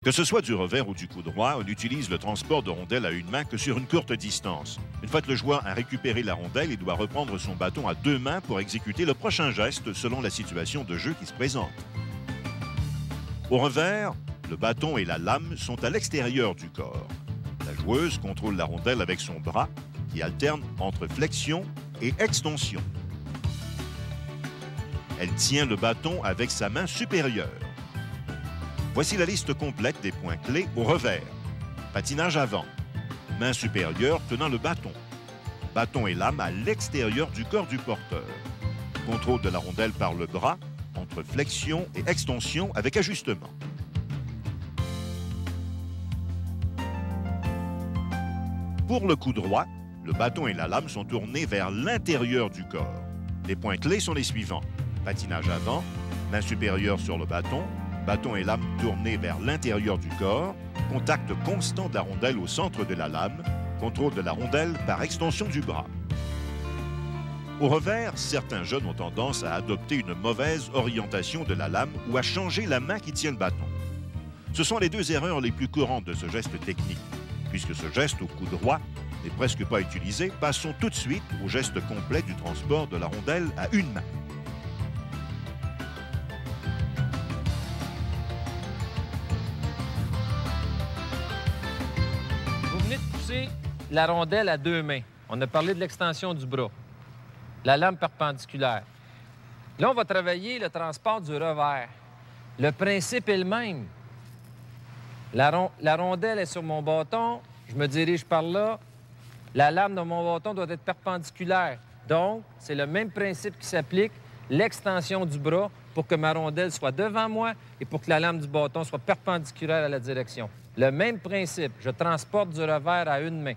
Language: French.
Que ce soit du revers ou du coup droit, on utilise le transport de rondelles à une main que sur une courte distance. Une fois que le joueur a récupéré la rondelle, il doit reprendre son bâton à deux mains pour exécuter le prochain geste selon la situation de jeu qui se présente. Au revers, le bâton et la lame sont à l'extérieur du corps. La joueuse contrôle la rondelle avec son bras qui alterne entre flexion et extension. Elle tient le bâton avec sa main supérieure. Voici la liste complète des points clés au revers. Patinage avant. Main supérieure tenant le bâton. Bâton et lame à l'extérieur du corps du porteur. Contrôle de la rondelle par le bras, entre flexion et extension avec ajustement. Pour le coup droit, le bâton et la lame sont tournés vers l'intérieur du corps. Les points clés sont les suivants. Patinage avant, main supérieure sur le bâton, bâton et lame tournés vers l'intérieur du corps, contact constant de la rondelle au centre de la lame, contrôle de la rondelle par extension du bras. Au revers, certains jeunes ont tendance à adopter une mauvaise orientation de la lame ou à changer la main qui tient le bâton. Ce sont les deux erreurs les plus courantes de ce geste technique. Puisque ce geste au coup droit n'est presque pas utilisé, passons tout de suite au geste complet du transport de la rondelle à une main. Vous venez de pousser la rondelle à deux mains. On a parlé de l'extension du bras, la lame perpendiculaire. Là, on va travailler le transport du revers. Le principe est le même. La rondelle est sur mon bâton, je me dirige par là. La lame de mon bâton doit être perpendiculaire. Donc, c'est le même principe qui s'applique, l'extension du bras pour que ma rondelle soit devant moi et pour que la lame du bâton soit perpendiculaire à la direction. Le même principe, je transporte du revers à une main.